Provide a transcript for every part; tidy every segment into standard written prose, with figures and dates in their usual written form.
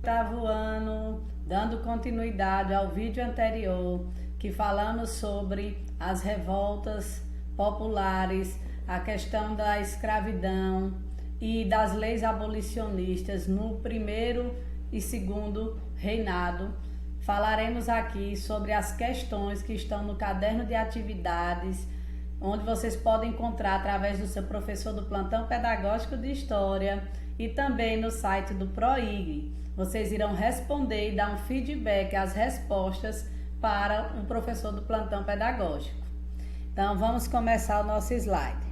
Oitavo ano, dando continuidade ao vídeo anterior, que falamos sobre as revoltas populares, a questão da escravidão e das leis abolicionistas no primeiro e segundo reinado. Falaremos aqui sobre as questões que estão no caderno de atividades, onde vocês podem encontrar através do seu professor do plantão pedagógico de História e também no site do PROIG. Vocês irão responder e dar um feedback às respostas para o professor do plantão pedagógico. Então, vamos começar o nosso slide.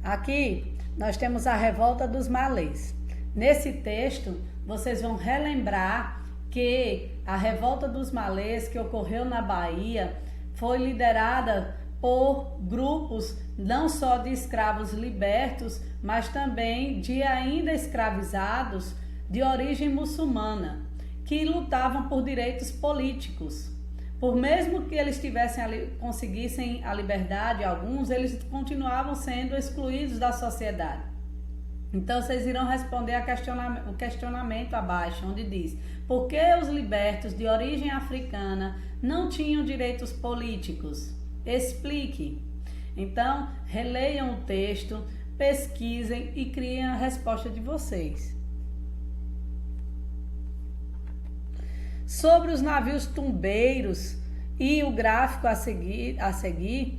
Aqui, nós temos a revolta dos malês. Nesse texto, vocês vão relembrar que a revolta dos malês que ocorreu na Bahia foi liderada por grupos não só de escravos libertos, mas também de ainda escravizados de origem muçulmana, que lutavam por direitos políticos. Por mesmo que eles conseguissem a liberdade, alguns, eles continuavam sendo excluídos da sociedade. Então, vocês irão responder o questionamento abaixo, onde diz: por que os libertos de origem africana não tinham direitos políticos? Explique. Então, releiam o texto, pesquisem e criem a resposta de vocês. Sobre os navios tumbeiros e o gráfico a seguir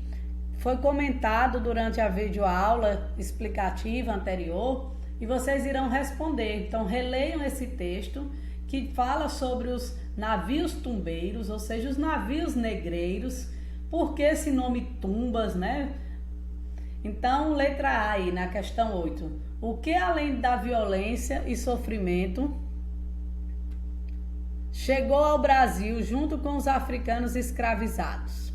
foi comentado durante a videoaula explicativa anterior e vocês irão responder. Então, releiam esse texto que fala sobre os navios tumbeiros, ou seja, os navios negreiros. Por que esse nome tumbas, né? Então, letra A aí, na questão 8. O que além da violência e sofrimento chegou ao Brasil junto com os africanos escravizados?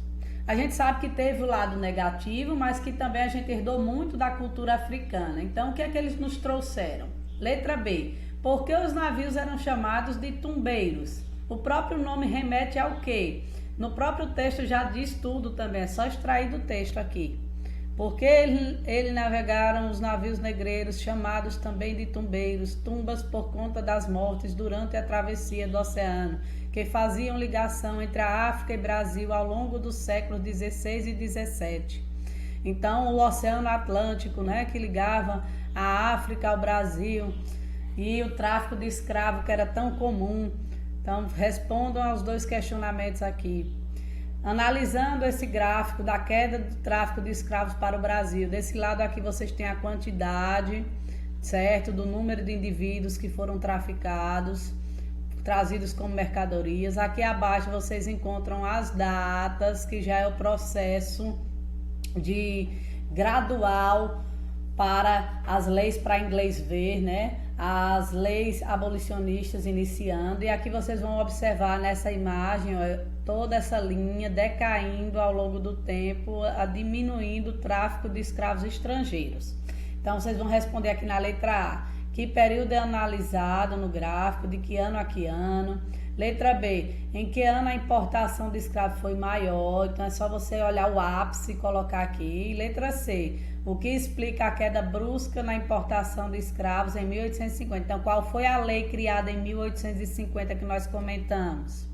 A gente sabe que teve o lado negativo, mas que também a gente herdou muito da cultura africana. Então, o que é que eles nos trouxeram? Letra B. Por que os navios eram chamados de tumbeiros? O próprio nome remete ao quê? No próprio texto já diz tudo também, é só extrair do texto aqui. Porque eles navegaram os navios negreiros, chamados também de tumbeiros, tumbas por conta das mortes durante a travessia do oceano, que faziam ligação entre a África e Brasil ao longo dos séculos XVI e XVII. Então, o Oceano Atlântico, né, que ligava a África ao Brasil, e o tráfico de escravo, que era tão comum. Então, respondam aos dois questionamentos aqui. Analisando esse gráfico da queda do tráfico de escravos para o Brasil, desse lado aqui vocês têm a quantidade, certo, do número de indivíduos que foram traficados, trazidos como mercadorias. Aqui abaixo vocês encontram as datas, que já é o processo de gradual para as leis para inglês ver, né? As leis abolicionistas iniciando, e aqui vocês vão observar nessa imagem, ó, toda essa linha decaindo ao longo do tempo, diminuindo o tráfico de escravos estrangeiros. Então, vocês vão responder aqui na letra A, que período é analisado no gráfico, de que ano a que ano. Letra B, em que ano a importação de escravos foi maior, então é só você olhar o ápice e colocar aqui. Letra C, o que explica a queda brusca na importação de escravos em 1850. Então, qual foi a lei criada em 1850 que nós comentamos?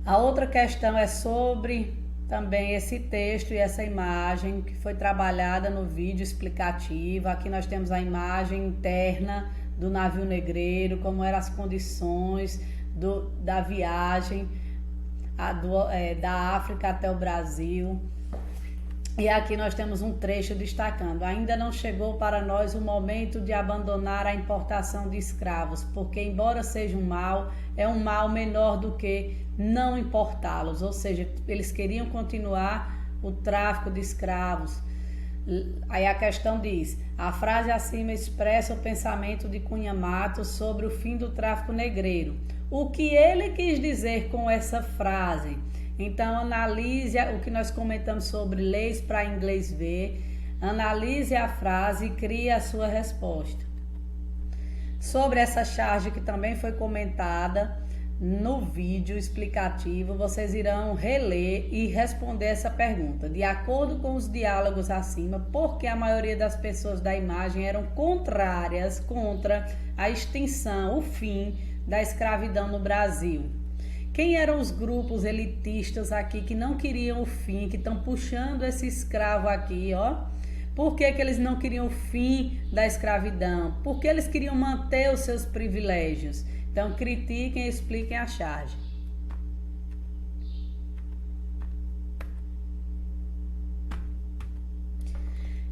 A outra questão é sobre também esse texto e essa imagem que foi trabalhada no vídeo explicativo. Aqui nós temos a imagem interna do navio negreiro, como eram as condições da viagem da África até o Brasil. E aqui nós temos um trecho destacando: ainda não chegou para nós o momento de abandonar a importação de escravos, porque embora seja um mal, é um mal menor do que não importá-los. Ou seja, eles queriam continuar o tráfico de escravos. Aí a questão diz: a frase acima expressa o pensamento de Cunha Matos sobre o fim do tráfico negreiro. O que ele quis dizer com essa frase? Então, analise o que nós comentamos sobre leis para inglês ver, analise a frase e crie a sua resposta. Sobre essa charge que também foi comentada, no vídeo explicativo, vocês irão reler e responder essa pergunta. De acordo com os diálogos acima, por que a maioria das pessoas da imagem eram contrárias contra a extinção, o fim da escravidão no Brasil? Quem eram os grupos elitistas aqui que não queriam o fim, que estão puxando esse escravo aqui, ó? Por que eles não queriam o fim da escravidão? Porque eles queriam manter os seus privilégios. Então, critiquem e expliquem a charge.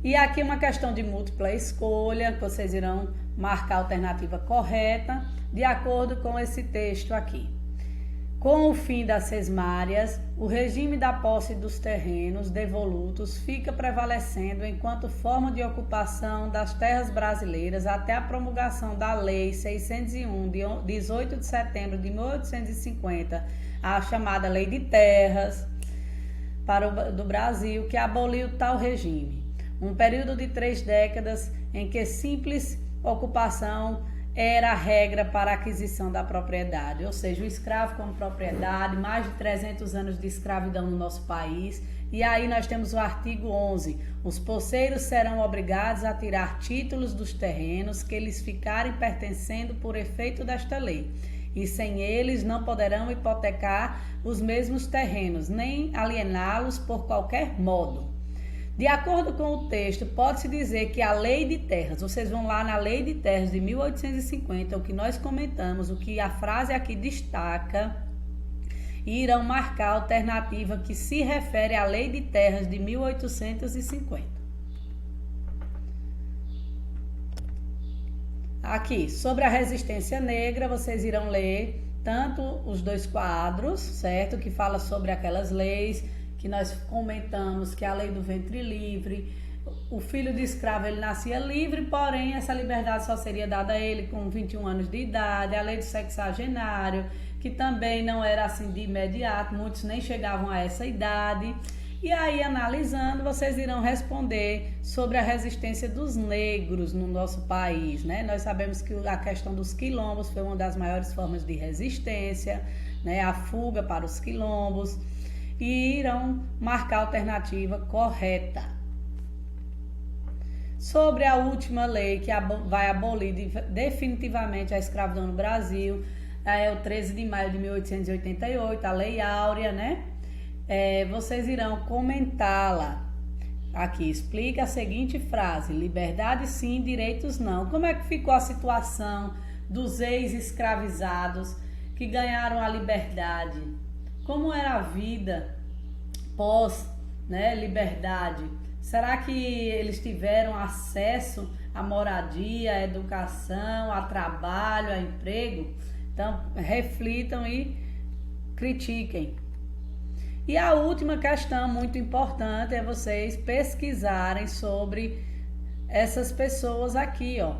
E aqui uma questão de múltipla escolha, que vocês irão marcar a alternativa correta, de acordo com esse texto aqui. Com o fim das sesmárias, o regime da posse dos terrenos devolutos fica prevalecendo enquanto forma de ocupação das terras brasileiras até a promulgação da Lei 601, de 18 de setembro de 1850, a chamada Lei de Terras do Brasil, que aboliu tal regime. Um período de 3 décadas em que simples ocupação era a regra para a aquisição da propriedade, ou seja, o escravo como propriedade, mais de 300 anos de escravidão no nosso país. E aí nós temos o artigo 11, os posseiros serão obrigados a tirar títulos dos terrenos que lhes ficarem pertencendo por efeito desta lei, e sem eles não poderão hipotecar os mesmos terrenos, nem aliená-los por qualquer modo. De acordo com o texto, pode-se dizer que a Lei de Terras, vocês vão lá na Lei de Terras de 1850, o que nós comentamos, o que a frase aqui destaca, e irão marcar a alternativa que se refere à Lei de Terras de 1850. Aqui, sobre a resistência negra, vocês irão ler tanto os 2 quadros, certo? Que fala sobre aquelas leis que nós comentamos, que é a lei do ventre livre. O filho de escravo, ele nascia livre, porém essa liberdade só seria dada a ele com 21 anos de idade. A lei do sexagenário, que também não era assim de imediato, muitos nem chegavam a essa idade. E aí, analisando, vocês irão responder sobre a resistência dos negros no nosso país, né? Nós sabemos que a questão dos quilombos foi uma das maiores formas de resistência, né? A fuga para os quilombos. E irão marcar a alternativa correta. Sobre a última lei que vai abolir definitivamente a escravidão no Brasil, é o 13 de maio de 1888, a Lei Áurea, né? Vocês irão comentá-la. Aqui, explica a seguinte frase: liberdade sim, direitos não. Como é que ficou a situação dos ex-escravizados que ganharam a liberdade? Como era a vida pós, né, liberdade? Será que eles tiveram acesso à moradia, à educação, a trabalho, a emprego? Então, reflitam e critiquem. E a última questão muito importante é vocês pesquisarem sobre essas pessoas aqui, ó,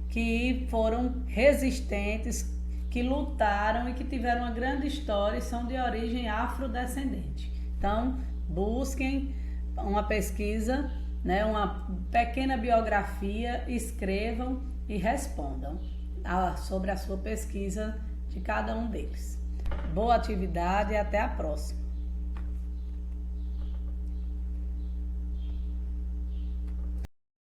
que foram resistentes, que lutaram e que tiveram uma grande história e são de origem afrodescendente. Então, busquem uma pesquisa, né, uma pequena biografia, escrevam e respondam sobre a sua pesquisa de cada um deles. Boa atividade e até a próxima.